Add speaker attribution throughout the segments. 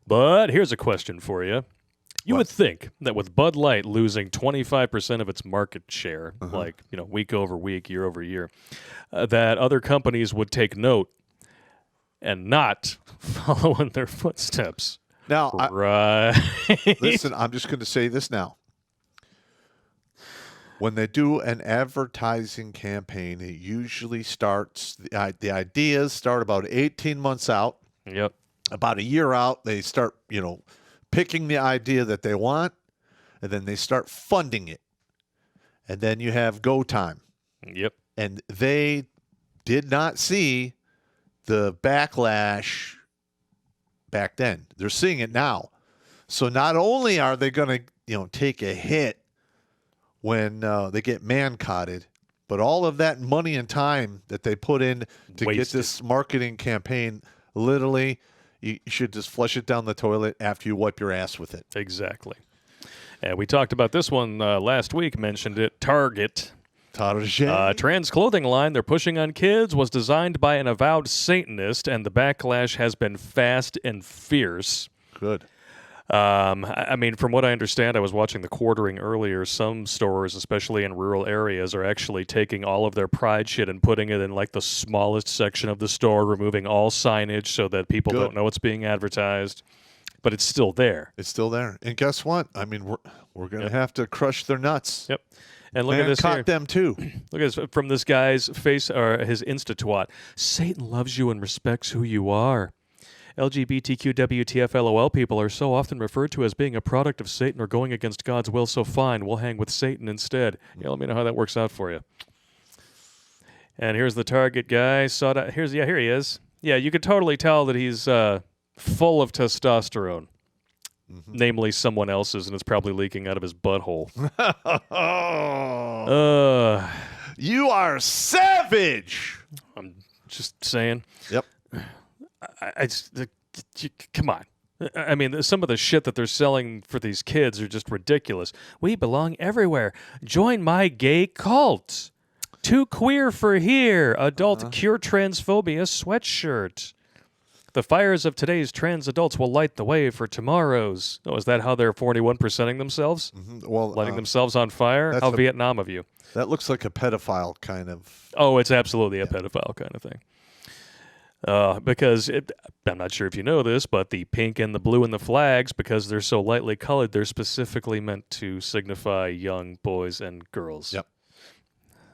Speaker 1: But here's a question for you. You
Speaker 2: What?
Speaker 1: would think that with Bud Light losing 25% of its market share,
Speaker 2: Uh-huh.
Speaker 1: week over week, year over year, that other companies would take note and not follow in their footsteps.
Speaker 2: Now,
Speaker 1: Right.
Speaker 2: listen, I'm just going to say this now. When they do an advertising campaign, it usually starts, the ideas start about 18 months out.
Speaker 1: Yep.
Speaker 2: About a year out, they start, picking the idea that they want, and then they start funding it. And then you have go time.
Speaker 1: Yep.
Speaker 2: And they did not see the backlash back then. They're seeing it now. So not only are they going to, take a hit when they get man-cotted, but all of that money and time that they put in to get this marketing campaign, literally, you should just flush it down the toilet after you wipe your ass with it.
Speaker 1: Exactly. And we talked about this one last week, mentioned it. Target. Trans clothing line they're pushing on kids was designed by an avowed Satanist, and the backlash has been fast and fierce.
Speaker 2: Good.
Speaker 1: I mean, from what I understand, I was watching the quartering earlier. Some stores, especially in rural areas, are actually taking all of their Pride shit and putting it in like the smallest section of the store, removing all signage so that people don't know it's being advertised. But it's still there.
Speaker 2: It's still there. And guess what? I mean, we're going to have to crush their nuts.
Speaker 1: Yep. And look at this here.
Speaker 2: them too.
Speaker 1: Look at this from this guy's face, or his Insta-twat. Satan loves you and respects who you are. LGBTQ WTF LOL people are so often referred to as being a product of Satan or going against God's will, so fine, we'll hang with Satan instead. Yeah, let me know how that works out for you. And here's the Target guy. Here he is. Yeah, you could totally tell that he's full of testosterone. Mm-hmm. Namely someone else's, and it's probably leaking out of his butthole.
Speaker 2: You are savage!
Speaker 1: I'm just saying.
Speaker 2: Yep.
Speaker 1: Come on. I mean, some of the shit that they're selling for these kids are just ridiculous. We belong everywhere. Join my gay cult. Too queer for here. Adult cure transphobia sweatshirt. The fires of today's trans adults will light the way for tomorrow's. Oh, is that how they're 41%ing themselves?
Speaker 2: Mm-hmm. Well,
Speaker 1: lighting themselves on fire? How Vietnam of you.
Speaker 2: That looks like a pedophile kind of...
Speaker 1: Oh, it's absolutely a pedophile kind of thing. Because I'm not sure if you know this, but the pink and the blue in the flags, because they're so lightly colored, they're specifically meant to signify young boys and girls.
Speaker 2: Yep.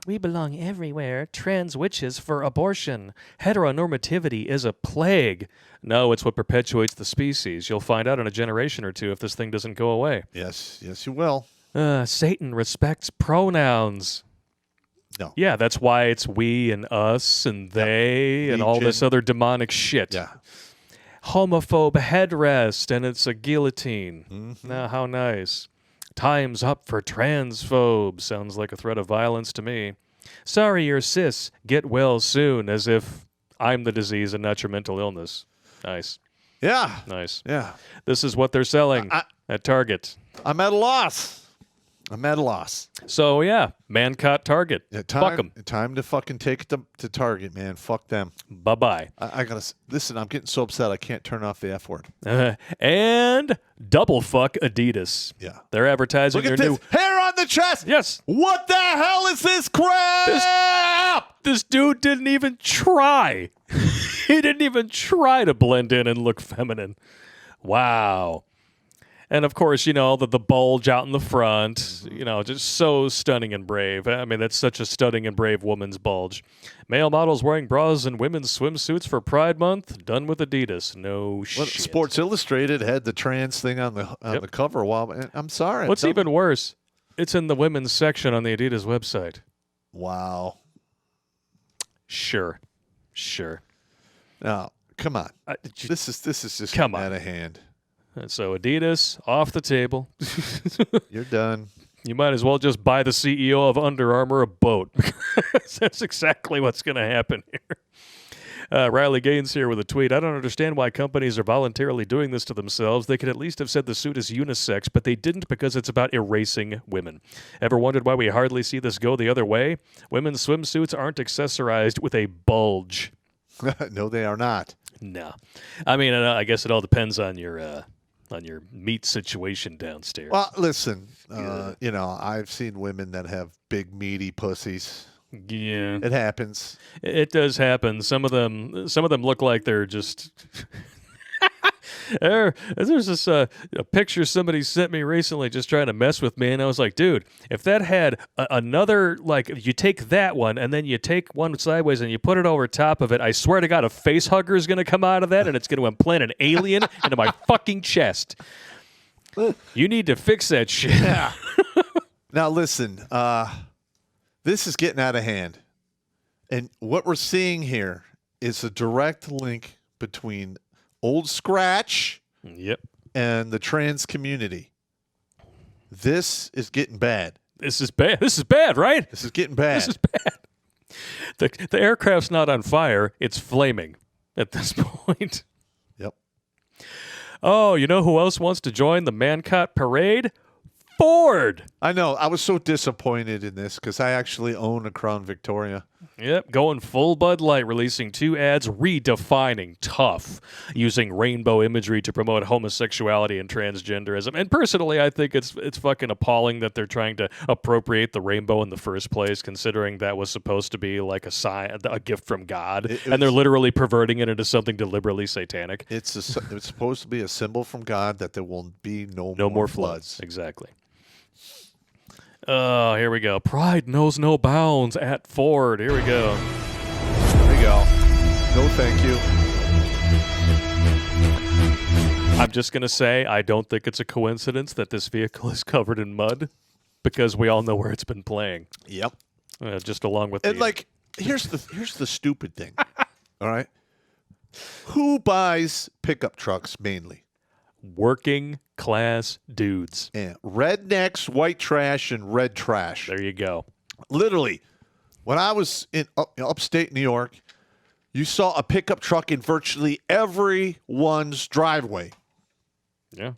Speaker 1: We belong everywhere. Trans witches for abortion. Heteronormativity is a plague. No, it's what perpetuates the species. You'll find out in a generation or two if this thing doesn't go away.
Speaker 2: Yes, you will.
Speaker 1: Satan respects pronouns.
Speaker 2: No.
Speaker 1: Yeah, that's why it's we and us and they and all this other demonic shit.
Speaker 2: Yeah.
Speaker 1: Homophobe headrest, and it's a guillotine.
Speaker 2: Mm-hmm.
Speaker 1: Now, how nice. Time's up for transphobes. Sounds like a threat of violence to me. Sorry you're cis. Get well soon, as if I'm the disease and not your mental illness. Nice.
Speaker 2: Yeah.
Speaker 1: Nice.
Speaker 2: Yeah.
Speaker 1: This is what they're selling at Target.
Speaker 2: I'm at a loss.
Speaker 1: So, yeah, man caught Target.
Speaker 2: Yeah,
Speaker 1: Fuck them.
Speaker 2: Time to fucking take it to Target, man. Fuck them.
Speaker 1: Bye-bye.
Speaker 2: I gotta listen. I'm getting so upset I can't turn off the F word.
Speaker 1: And double fuck Adidas.
Speaker 2: Yeah,
Speaker 1: they're advertising
Speaker 2: Look at
Speaker 1: their
Speaker 2: this.
Speaker 1: new
Speaker 2: Hair on the chest.
Speaker 1: Yes.
Speaker 2: What the hell is this crap?
Speaker 1: This dude didn't even try. He didn't even try to blend in and look feminine. Wow. And, of course, the bulge out in the front, just so stunning and brave. I mean, that's such a stunning and brave woman's bulge. Male models wearing bras and women's swimsuits for Pride Month, done with Adidas. No shit.
Speaker 2: Sports Illustrated had the trans thing on the cover a while. I'm sorry.
Speaker 1: What's even worse, it's in the women's section on the Adidas website.
Speaker 2: Wow.
Speaker 1: Sure.
Speaker 2: Now, come on. This is just
Speaker 1: come
Speaker 2: out of hand.
Speaker 1: And so Adidas, off the table.
Speaker 2: You're done.
Speaker 1: You might as well just buy the CEO of Under Armour a boat. That's exactly what's going to happen here. Riley Gaines here with a tweet. I don't understand why companies are voluntarily doing this to themselves. They could at least have said the suit is unisex, but they didn't because it's about erasing women. Ever wondered why we hardly see this go the other way? Women's swimsuits aren't accessorized with a bulge.
Speaker 2: No, they are not.
Speaker 1: No. I mean, I guess it all depends on your meat situation downstairs.
Speaker 2: Well, listen, I've seen women that have big meaty pussies.
Speaker 1: Yeah,
Speaker 2: It happens.
Speaker 1: it does happen. Some of them look like they're just. There's this a picture somebody sent me recently just trying to mess with me, and I was like, dude, if that had another, like, you take that one and then you take one sideways and you put it over top of it, I swear to God, a face hugger is going to come out of that, and it's going to implant an alien into my fucking chest. You need to fix that shit.
Speaker 2: Yeah. Now, listen, this is getting out of hand. And what we're seeing here is a direct link between Old Scratch
Speaker 1: Yep.
Speaker 2: and the trans community. This is getting bad.
Speaker 1: This is bad. This is bad, right?
Speaker 2: This is getting bad.
Speaker 1: This is bad. The aircraft's not on fire. It's flaming at this point.
Speaker 2: Yep.
Speaker 1: Oh, you know who else wants to join the Mancot parade? Ford.
Speaker 2: I know. I was so disappointed in this because I actually own a Crown Victoria.
Speaker 1: Yep, going full Bud Light, releasing 2 ads redefining tough, using rainbow imagery to promote homosexuality and transgenderism. And personally, I think it's fucking appalling that they're trying to appropriate the rainbow in the first place, considering that was supposed to be like a sign, a gift from God, and they're literally perverting it into something deliberately satanic.
Speaker 2: It's supposed to be a symbol from God that there will be no
Speaker 1: more floods. Exactly. Oh, here we go. Pride knows no bounds at Ford. Here we go.
Speaker 2: There you go. No, thank you.
Speaker 1: I'm just going to say I don't think it's a coincidence that this vehicle is covered in mud because we all know where it's been playing.
Speaker 2: Yep.
Speaker 1: Just along with
Speaker 2: and here's the stupid thing. All right. Who buys pickup trucks mainly?
Speaker 1: Working class dudes.
Speaker 2: Yeah. Rednecks, white trash, and red trash.
Speaker 1: There you go.
Speaker 2: Literally, when I was in upstate New York, you saw a pickup truck in virtually everyone's driveway.
Speaker 1: Yeah.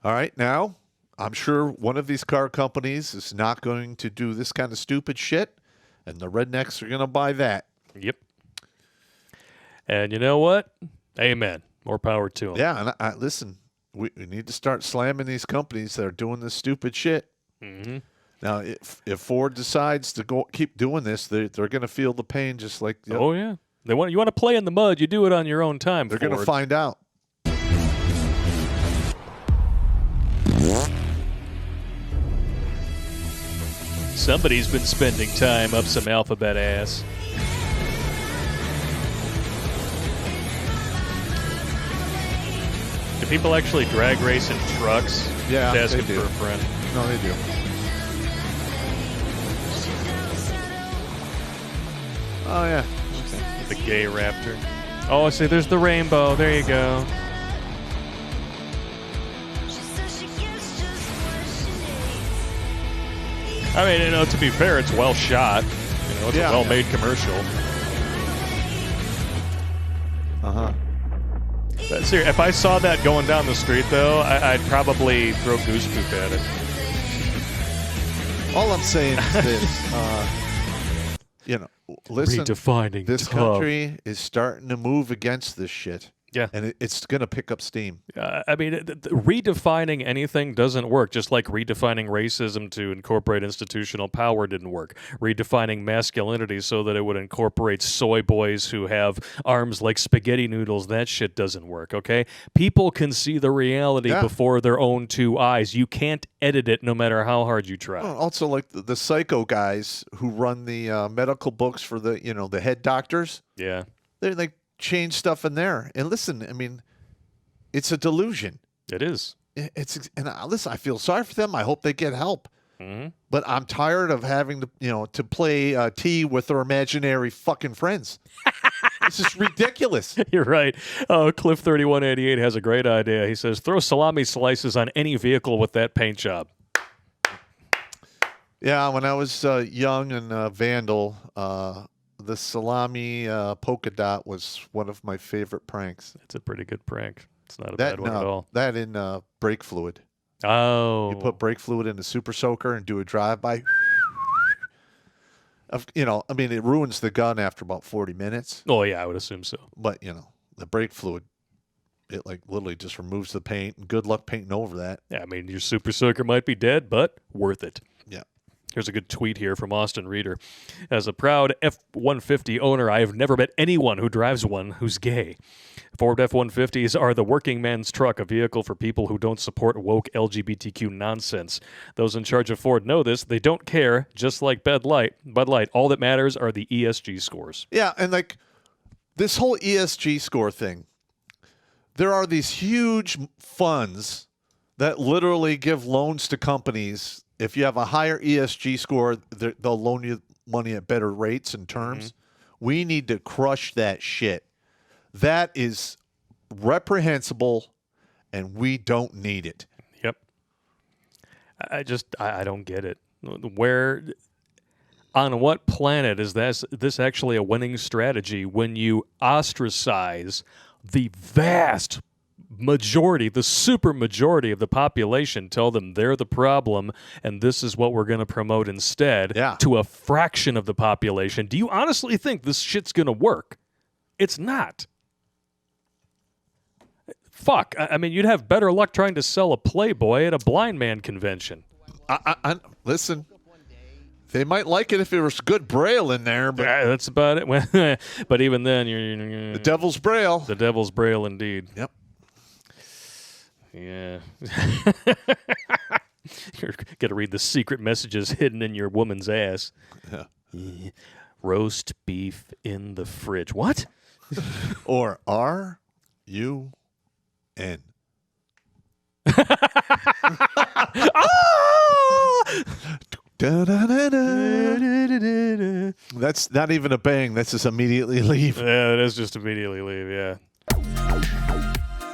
Speaker 2: All right. Now, I'm sure one of these car companies is not going to do this kind of stupid shit, and the rednecks are going to buy that.
Speaker 1: Yep. And you know what? Amen. More power to them.
Speaker 2: Yeah, and I listen, we need to start slamming these companies that are doing this stupid shit.
Speaker 1: Mm-hmm.
Speaker 2: Now, if Ford decides to keep doing this, they're going to feel the pain just like...
Speaker 1: Oh, yeah. You want to play in the mud, you do it on your own time,
Speaker 2: They're going to find out.
Speaker 1: Somebody's been spending time up some alphabet ass. Do people actually drag race in trucks?
Speaker 2: Yeah,
Speaker 1: Just asking
Speaker 2: they do.
Speaker 1: for a friend.
Speaker 2: No, they do. Oh, yeah.
Speaker 1: The gay raptor. Oh, see, there's the rainbow. There you go. I mean, to be fair, it's well shot. It's a well-made commercial.
Speaker 2: Uh-huh.
Speaker 1: But seriously, if I saw that going down the street, though, I'd probably throw goose poop at it.
Speaker 2: All I'm saying is this. Listen,
Speaker 1: Redefining
Speaker 2: this
Speaker 1: tough.
Speaker 2: country is starting to move against this shit.
Speaker 1: Yeah.
Speaker 2: And it's going to pick up steam.
Speaker 1: I mean, redefining anything doesn't work, just like redefining racism to incorporate institutional power didn't work. Redefining masculinity so that it would incorporate soy boys who have arms like spaghetti noodles, that shit doesn't work, okay? People can see the reality before their own 2 eyes. You can't edit it no matter how hard you try.
Speaker 2: Well, also, like the psycho guys who run the medical books for the head doctors.
Speaker 1: Yeah.
Speaker 2: They're like, change stuff in there. And listen, I mean, it's a delusion.
Speaker 1: It is.
Speaker 2: Listen, I feel sorry for them. I hope they get help.
Speaker 1: Mm-hmm.
Speaker 2: But I'm tired of having to play tea with their imaginary fucking friends. This is ridiculous.
Speaker 1: You're right. Oh, Cliff3188 has a great idea. He says, throw salami slices on any vehicle with that paint job.
Speaker 2: Yeah, when I was young and vandal, the salami polka dot was one of my favorite pranks.
Speaker 1: It's a pretty good prank. It's not a bad one at all.
Speaker 2: That in brake fluid.
Speaker 1: Oh.
Speaker 2: You put brake fluid in the super soaker and do a drive-by. I mean, it ruins the gun after about 40 minutes.
Speaker 1: Oh, yeah, I would assume so.
Speaker 2: But, the brake fluid, it like literally just removes the paint. And good luck painting over that.
Speaker 1: Yeah, I mean, your Super Soaker might be dead, but worth it.
Speaker 2: Yeah.
Speaker 1: Here's a good tweet here from Austin Reeder. As a proud F-150 owner, I have never met anyone who drives one who's gay. Ford F-150s are the working man's truck, a vehicle for people who don't support woke LGBTQ nonsense. Those in charge of Ford know this. They don't care, just like Bud Light. All that matters are the ESG scores.
Speaker 2: Yeah, and like this whole ESG score thing, there are these huge funds that literally give loans to companies. If you have a higher ESG score, they'll loan you money at better rates and terms. Mm-hmm. We need to crush that shit. That is reprehensible, and we don't need it.
Speaker 1: Yep. I don't get it. Where, on what planet is this actually a winning strategy when you ostracize the vast majority, the super majority of the population, tell them they're the problem and this is what we're going to promote instead to a fraction of the population? Do you honestly think this shit's going to work? It's not. Fuck. I mean, you'd have better luck trying to sell a Playboy at a blind man convention.
Speaker 2: Listen, they might like it if there was good Braille in there, but
Speaker 1: that's about it. But even then, you're
Speaker 2: the devil's Braille.
Speaker 1: The devil's Braille, indeed.
Speaker 2: Yep.
Speaker 1: Yeah. You're going to read the secret messages hidden in your woman's ass. Yeah. Roast beef in the fridge. What?
Speaker 2: Or R-U-N. That's not even a bang. That's just immediately leave.
Speaker 1: Yeah, it is just immediately leave, yeah.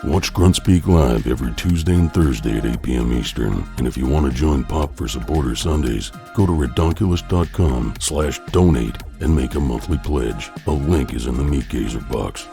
Speaker 3: Watch Grunt Speak live every Tuesday and Thursday at 8 p.m. Eastern. And if you want to join Pop for Supporter Sundays, go to redonkulous.com/donate and make a monthly pledge. A link is in the Meat Gazer box.